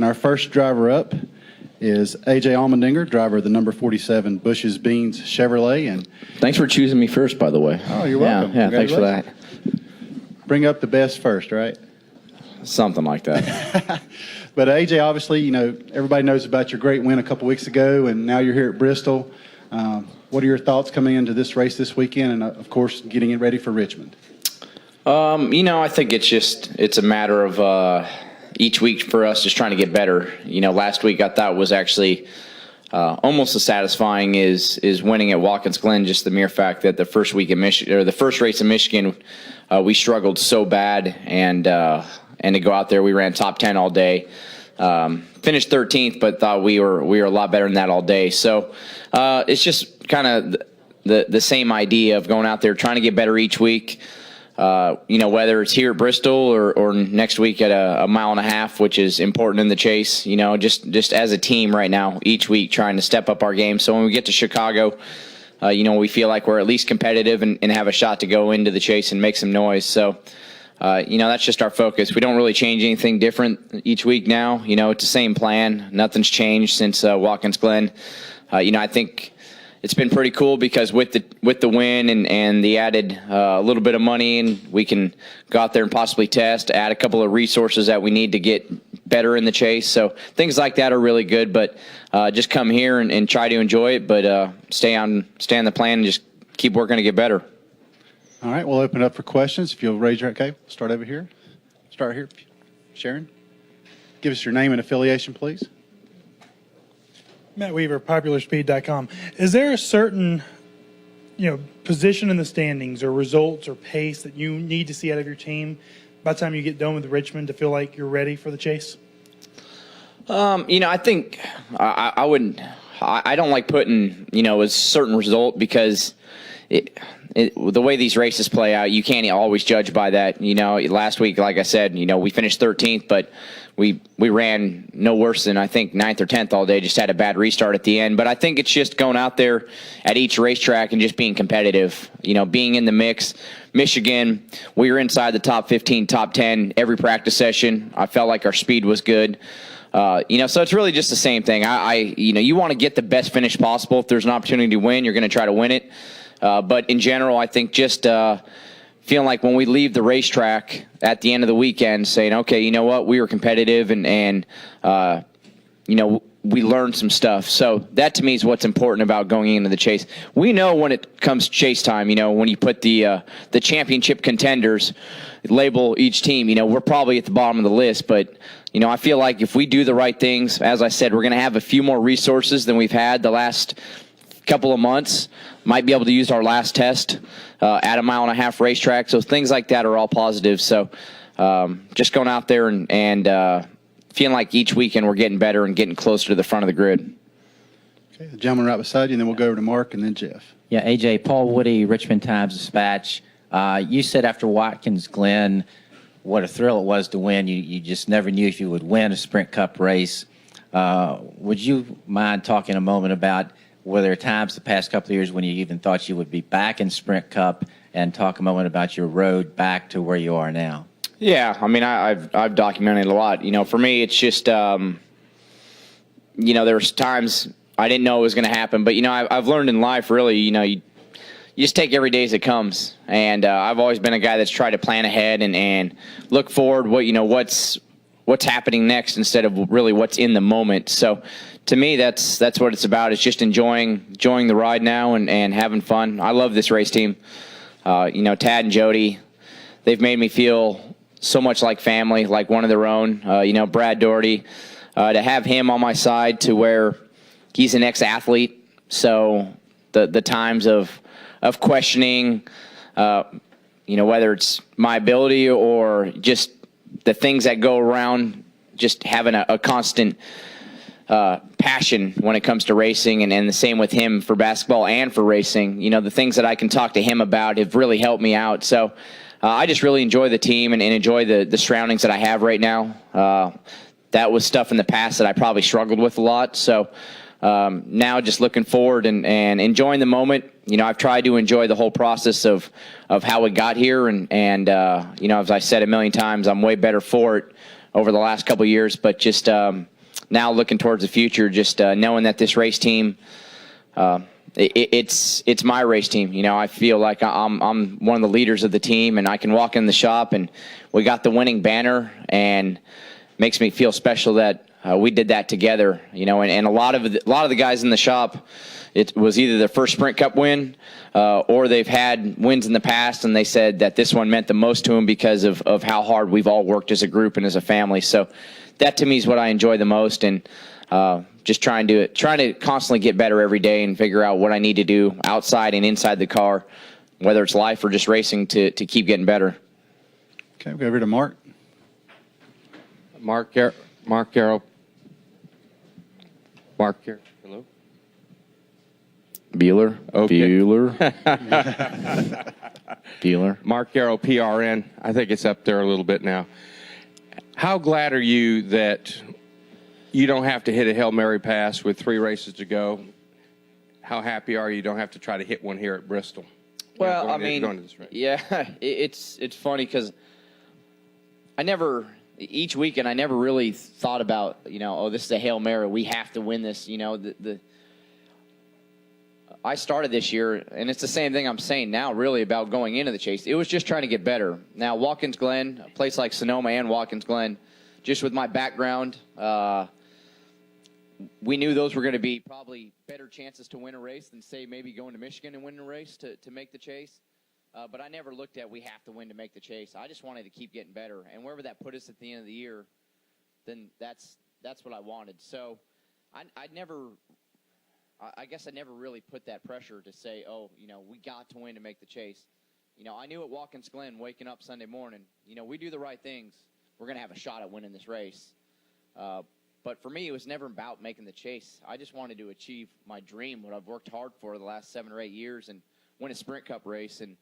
And our first driver up is A.J. Allmendinger, driver of the number 47 Bush's Beans Chevrolet. And thanks for choosing me first, by the way. Oh, you're welcome. Yeah, thanks for that. Bring up the best first, right? Something like that. But A.J., obviously, you know, everybody knows about your great win a couple weeks ago, and now you're here at Bristol. What are your thoughts coming into this race this weekend and, of course, getting it ready for Richmond? You know, I think it's a matter of each week for us just trying to get better. You know, last week I thought was actually almost as satisfying as winning at Watkins Glen. Just the mere fact that the first week in Michigan, or the first race in Michigan, we struggled so bad, and to go out there, we ran top 10 all day. Finished 13th, but thought we were a lot better than that all day. So it's just kind of the same idea of going out there trying to get better each week. You know, whether it's here at Bristol or next week at a mile and a half, which is important in the chase. You know, just as a team right now, each week trying to step up our game. So when we get to Chicago, you know, we feel like we're at least competitive and have a shot to go into the chase and make some noise. So, you know, that's just our focus. We don't really change anything different each week now. You know, it's the same plan. Nothing's changed since Watkins Glen. You know, I think it's been pretty cool because with the win and the added little bit of money, and we can go out there and possibly test, add a couple of resources that we need to get better in the chase. So things like that are really good, but just come here and try to enjoy it, but stay on the plan and just keep working to get better. All right, we'll open it up for questions. If you'll raise your hand. Okay, start over here. Start here. Sharon, give us your name and affiliation, please. Matt Weaver, PopularSpeed.com. Is there a certain, position in the standings or results or pace that you need to see out of your team by the time you get done with Richmond to feel like you're ready for the chase? I think I wouldn't. I don't like putting a certain result because the way these races play out, you can't always judge by that. Last week, like I said, we finished 13th, but we ran no worse than I think 9th or 10th all day. Just had a bad restart at the end. But I think it's just going out there at each racetrack and just being competitive. Being in the mix. Michigan, we were inside the top 15, top 10 every practice session. I felt like our speed was good. So it's really just the same thing. You want to get the best finish possible. If there's an opportunity to win, you're going to try to win it. But in general, I think just feeling like when we leave the racetrack at the end of the weekend saying, okay, you know what, we were competitive and we learned some stuff. So that to me is what's important about going into the chase. We know when it comes chase time, when you put the championship contenders, label each team, we're probably at the bottom of the list. But, I feel like if we do the right things, as I said, we're going to have a few more resources than we've had the last couple of months. Might be able to use our last test at a mile and a half racetrack. So things like that are all positive. So just going out there and feeling like each weekend we're getting better and getting closer to the front of the grid. Okay, the gentleman right beside you, and then we'll go over to Mark and then Jeff. Yeah, AJ, Paul Woody, Richmond Times-Dispatch. You said after Watkins Glen what a thrill it was to win. You just never knew if you would win a Sprint Cup race. Would you mind talking a moment about were there times the past couple of years when you even thought you would be back in Sprint Cup, and talk a moment about your road back to where you are now? Yeah, I mean, I've documented a lot. For me, it's just, there's times I didn't know it was going to happen. But, I've learned in life, really, you just take every day as it comes. And I've always been a guy that's tried to plan ahead and look forward what's happening next instead of really what's in the moment. So to me, that's what it's about. It's just enjoying the ride now and having fun. I love this race team. Tad and Jody, they've made me feel so much like family, like one of their own. Brad Doherty, to have him on my side to where he's an ex-athlete. So the times of questioning, whether it's my ability or just the things that go around, just having a constant passion when it comes to racing, and the same with him for basketball and for racing. The things that I can talk to him about have really helped me out. So I just really enjoy the team and enjoy the surroundings that I have right now. That was stuff in the past that I probably struggled with a lot. So now just looking forward and enjoying the moment. I've tried to enjoy the whole process of how we got here. And as I said a million times, I'm way better for it over the last couple of years. But just, now looking towards the future, just knowing that this race team, it's my race team. You know, I feel like I'm one of the leaders of the team, and I can walk in the shop and we got the winning banner, and makes me feel special that we did that together. You know, and a lot of the guys in the shop, it was either their first Sprint Cup win or they've had wins in the past, and they said that this one meant the most to them because of how hard we've all worked as a group and as a family. So that to me is what I enjoy the most, and just trying to constantly get better every day and figure out what I need to do outside and inside the car, whether it's life or just racing, to keep getting better. Okay, we'll go over to Mark. Mark Garrow. Hello. Bueller. Okay. Bueller. Mark Garrow, PRN. I think it's up there a little bit now. How glad are you that you don't have to hit a Hail Mary pass with 3 races to go? How happy are you don't have to try to hit one here at Bristol? Well, going to this race. yeah, it's funny because each weekend I never really thought about, you know, oh, this is a Hail Mary, we have to win this. You know, I started this year, and it's the same thing I'm saying now, really, about going into the chase. It was just trying to get better. Now, Watkins Glen, a place like Sonoma and Watkins Glen, just with my background, we knew those were going to be probably better chances to win a race than, say, maybe going to Michigan and winning a race to make the chase. But I never looked at we have to win to make the chase. I just wanted to keep getting better. And wherever that put us at the end of the year, then that's what I wanted. So I guess I never really put that pressure to say, oh, you know, we got to win to make the chase. You know, I knew at Watkins Glen, waking up Sunday morning, you know, we do the right things, we're going to have a shot at winning this race. But for me, it was never about making the chase. I just wanted to achieve my dream, what I've worked hard for the last 7 or 8 years, and win a Sprint Cup race. And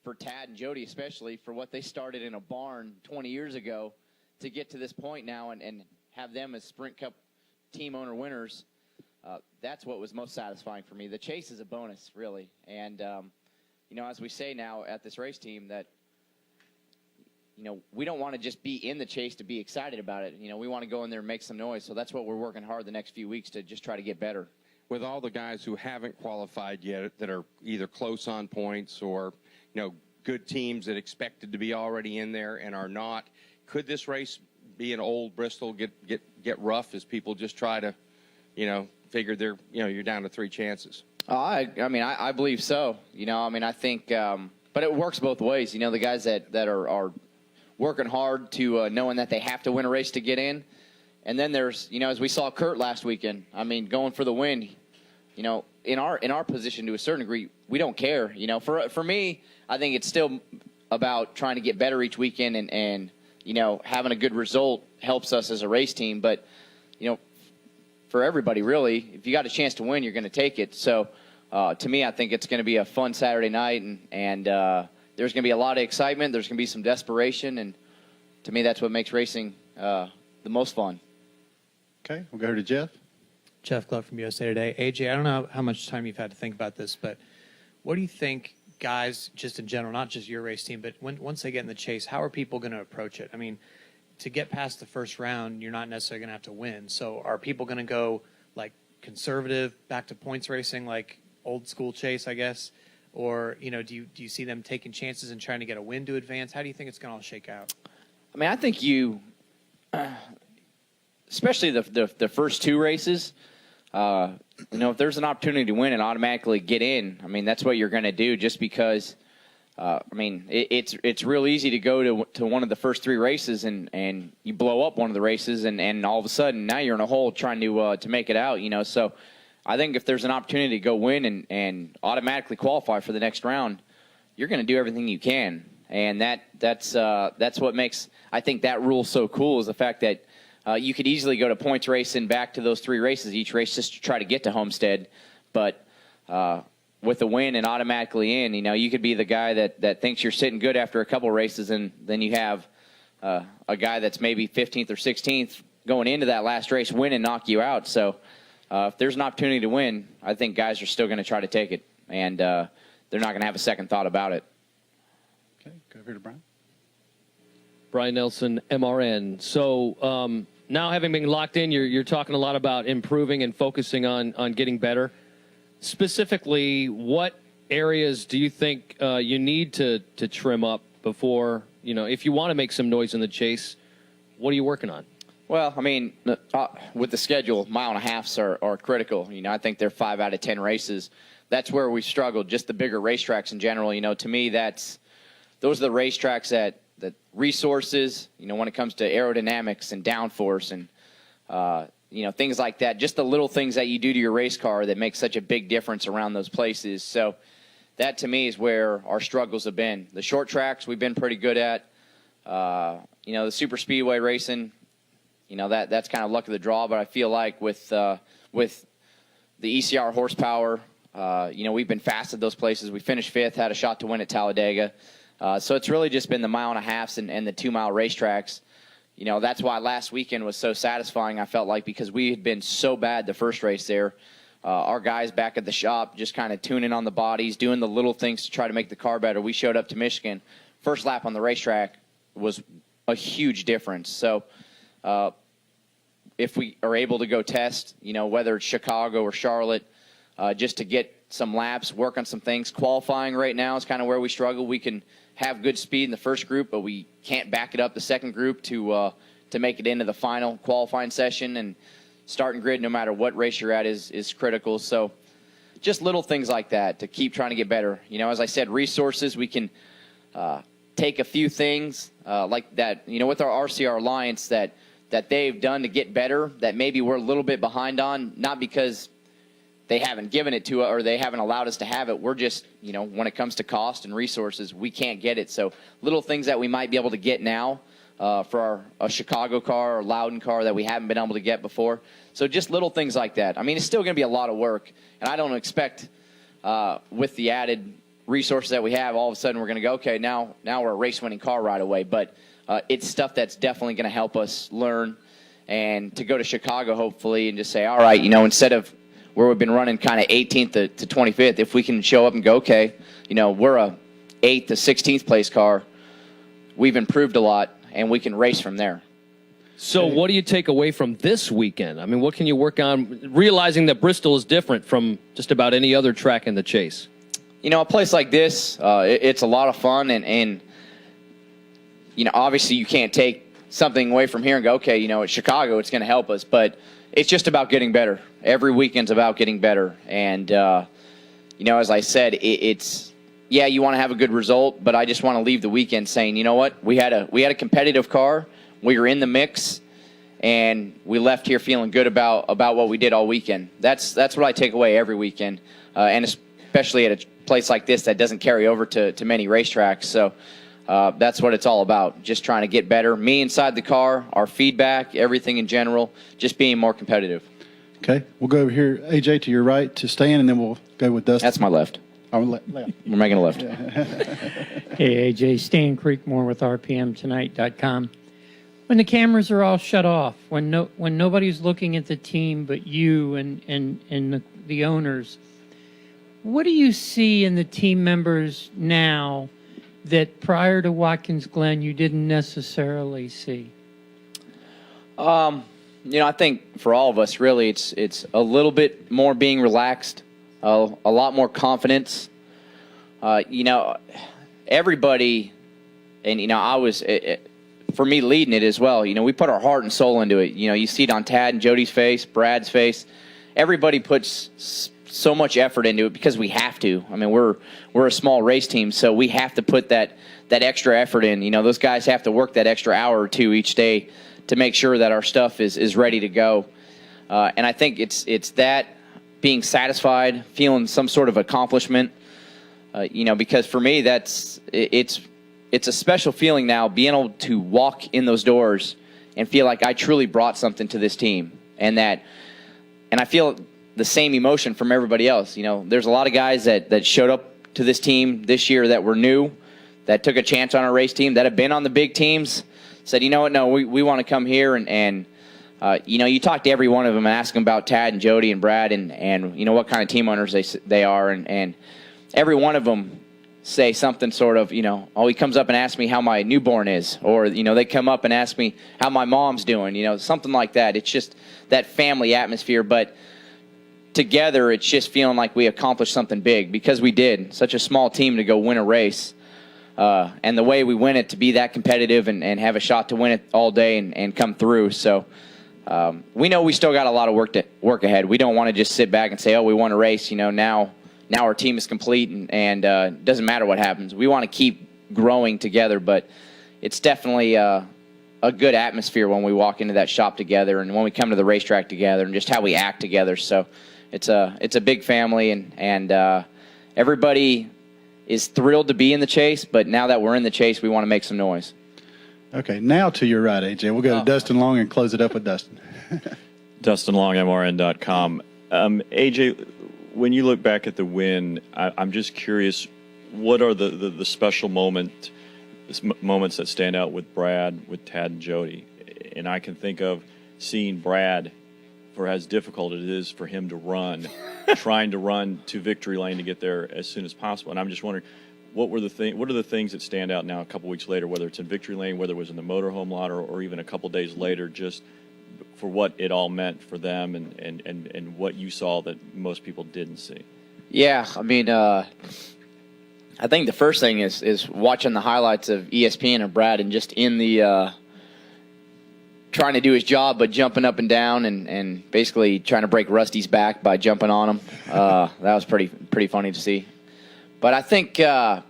for Tad and Jody especially, for what they started in a barn 20 years ago, to get to this point now and have them as Sprint Cup team owner winners, that's what was most satisfying for me. The chase is a bonus, really. And, you know, as we say now at this race team, that, you know, we don't want to just be in the chase to be excited about it. You know, we want to go in there and make some noise. So that's what we're working hard the next few weeks to just try to get better. With all the guys who haven't qualified yet that are either close on points or, you know, good teams that expected to be already in there and are not, could this race be an old Bristol get rough as people just try to, you know, figure you're down to 3 chances? I mean, I believe so. You know, I mean, I think, but it works both ways. You know, the guys that are working hard to knowing that they have to win a race to get in. And then there's, you know, as we saw Kurt last weekend, I mean, going for the win, you know, in our position to a certain degree, we don't care. You know, for me, I think it's still about trying to get better each weekend and you know, having a good result helps us as a race team. But, you know, for everybody, really, if you got a chance to win, you're going to take it. So, to me, I think it's going to be a fun Saturday night, and there's going to be a lot of excitement. There's going to be some desperation, and to me, that's what makes racing the most fun. Okay, we'll go to Jeff. Jeff Glove from USA Today. AJ, I don't know how much time you've had to think about this, but what do you think guys, just in general, not just your race team, but once they get in the chase, how are people going to approach it? I mean, to get past the first round, you're not necessarily going to have to win. So are people going to go like conservative, back to points racing, like old school chase, I guess? Or, you know, do you see them taking chances and trying to get a win to advance? How do you think it's going to all shake out? I mean, I think especially the first 2 races, you know, if there's an opportunity to win and automatically get in, I mean, that's what you're going to do just because, I mean, it's real easy to go to one of the first 3 races and you blow up one of the races and all of a sudden now you're in a hole trying to make it out, you know. So I think if there's an opportunity to go win and automatically qualify for the next round, you're going to do everything you can. And that's what makes, I think, that rule so cool is the fact that you could easily go to points racing back to those 3 races each race just to try to get to Homestead. But with a win and automatically in, you know, you could be the guy that thinks you're sitting good after a couple races, and then you have a guy that's maybe 15th or 16th going into that last race win and knock you out. So if there's an opportunity to win, I think guys are still going to try to take it, and they're not going to have a second thought about it. Okay, go over to Brian. Brian Nelson, MRN. So now having been locked in, you're talking a lot about improving and focusing on getting better. Specifically, what areas do you think you need to trim up before, if you want to make some noise in the chase? What are you working on? Well, I mean, with the schedule, mile and a halves are critical. I think they're 5 out of 10 races. That's where we struggled, just the bigger racetracks in general. To me, those are the racetracks that resources, when it comes to aerodynamics and downforce and, things like that, just the little things that you do to your race car that make such a big difference around those places. So that, to me, is where our struggles have been. The short tracks we've been pretty good at. The super speedway racing, that's kind of luck of the draw. But I feel like with the ECR horsepower, we've been fast at those places. We finished 5th, had a shot to win at Talladega. So it's really just been the mile and a halves and the 2 mile racetracks. That's why last weekend was so satisfying, I felt like, because we had been so bad the first race there. Our guys back at the shop just kind of tuning on the bodies, doing the little things to try to make the car better. We showed up to Michigan. First lap on the racetrack was a huge difference. So if we are able to go test, whether it's Chicago or Charlotte, just to get some laps, work on some things. Qualifying right now is kind of where we struggle. We can have good speed in the first group, but we can't back it up the second group to make it into the final qualifying session. And starting grid, no matter what race you're at, is critical. So just little things like that to keep trying to get better. As I said, resources, we can take a few things like that, with our RCR Alliance that they've done to get better that maybe we're a little bit behind on, not because they haven't given it to us or they haven't allowed us to have it. We're just, when it comes to cost and resources, we can't get it. So little things that we might be able to get now for a Chicago car or Loudon car that we haven't been able to get before. So just little things like that. I mean, it's still going to be a lot of work, and I don't expect with the added resources that we have, all of a sudden we're going to go, okay, now we're a race-winning car right away. But it's stuff that's definitely going to help us learn and to go to Chicago, hopefully, and just say, all right, instead of where we've been running kind of 18th to 25th, if we can show up and go, okay, we're a 8th to 16th place car, we've improved a lot, and we can race from there. So what do you take away from this weekend? I mean, what can you work on, realizing that Bristol is different from just about any other track in the chase? A place like this, it's a lot of fun, and obviously you can't take something away from here and go, okay, at Chicago it's going to help us, but it's just about getting better. Every weekend's about getting better, and as I said, it's you want to have a good result, but I just want to leave the weekend saying, you know what, we had a competitive car, we were in the mix, and we left here feeling good about what we did all weekend. That's what I take away every weekend, and especially at a place like this that doesn't carry over to many racetracks. So that's what it's all about, just trying to get better. Me inside the car, our feedback, everything in general, just being more competitive. Okay, we'll go over here, AJ, to your right to Stan, and then we'll go with Dustin. That's my left. Left. We're making a left. Hey, AJ, Stan Creekmore with RPMTonight.com. When the cameras are all shut off, when nobody's looking at the team but you and the owners, what do you see in the team members now that prior to Watkins Glen you didn't necessarily see? I think for all of us, really, it's a little bit more being relaxed, a lot more confidence. Everybody, and I was, for me, leading it as well. We put our heart and soul into it. You see it on Tad and Jody's face, Brad's face. Everybody puts so much effort into it because we have to. I mean, we're a small race team, so we have to put that extra effort in. Those guys have to work that extra hour or two each day to make sure that our stuff is ready to go. And I think it's that being satisfied, feeling some sort of accomplishment. Because for me, it's a special feeling now, being able to walk in those doors and feel like I truly brought something to this team, and I feel the same emotion from everybody else. There's a lot of guys that showed up to this team this year that were new, that took a chance on our race team, that have been on the big teams, said, you know what, no, we want to come here, and you talk to every one of them and ask them about Tad and Jody and Brad and what kind of team owners they are, and every one of them say something sort of, oh, he comes up and asks me how my newborn is, or, they come up and ask me how my mom's doing, something like that. It's just that family atmosphere, but together it's just feeling like we accomplished something big because we did. Such a small team to go win a race, and the way we win it, to be that competitive and have a shot to win it all day and come through. So we know we still got a lot of work ahead. We don't want to just sit back and say, oh, we won a race, now our team is complete and it doesn't matter what happens. We want to keep growing together, but it's definitely a good atmosphere when we walk into that shop together and when we come to the racetrack together and just how we act together. So it's a big family and everybody is thrilled to be in the chase, but now that we're in the chase, we want to make some noise. Okay, now to your right, AJ. We'll go to Dustin Long and close it up with Dustin. Dustin Long, MRN.com. AJ, when you look back at the win, I'm just curious, what are the special moments that stand out with Brad, with Tad, and Jody? And I can think of seeing Brad, for as difficult it is for him to run, trying to run to victory lane to get there as soon as possible. And I'm just wondering, what are the things that stand out now a couple weeks later, whether it's in victory lane, whether it was in the motorhome lot, or even a couple days later, just for what it all meant for them and what you saw that most people didn't see? Yeah, I mean, I think the first thing is watching the highlights of ESPN and Brad and just in the trying to do his job, but jumping up and down and basically trying to break Rusty's back by jumping on him. That was pretty funny to see. But I think, the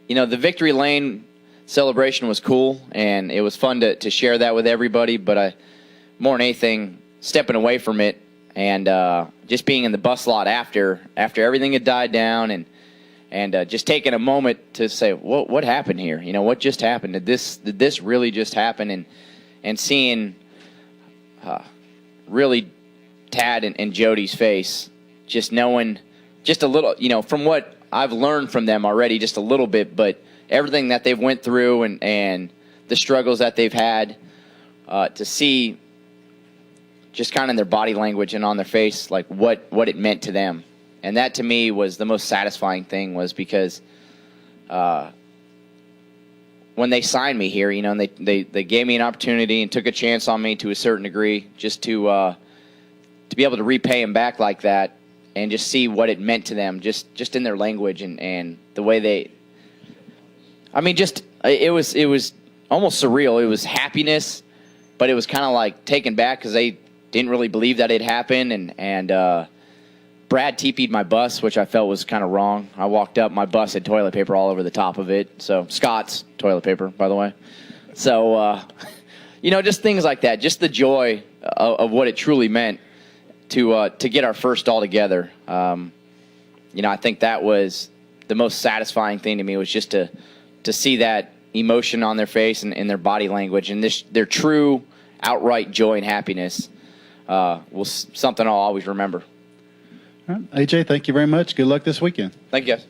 victory lane celebration was cool, and it was fun to share that with everybody. But more than anything, stepping away from it and just being in the bus lot after everything had died down and just taking a moment to say, what happened here? What just happened? Did this really just happen? And seeing really Tad and Jody's face, just knowing just a little, from what I've learned from them already, just a little bit, but everything that they've went through and the struggles that they've had, to see just kind of in their body language and on their face, like what it meant to them. And that to me was the most satisfying thing, was because when they signed me here, and they gave me an opportunity and took a chance on me to a certain degree, just to be able to repay them back like that and just see what it meant to them, just in their language and the way they, it was almost surreal. It was happiness, but it was kind of like taken back because they didn't really believe that it happened. And Brad TP'd my bus, which I felt was kind of wrong. I walked up, my bus had toilet paper all over the top of it. So Scott's toilet paper, by the way. So, just things like that, just the joy of what it truly meant to get our first all together. I think that was the most satisfying thing to me, was just to see that emotion on their face and their body language, and their true outright joy and happiness was something I'll always remember. All right. AJ, thank you very much. Good luck this weekend. Thank you, guys.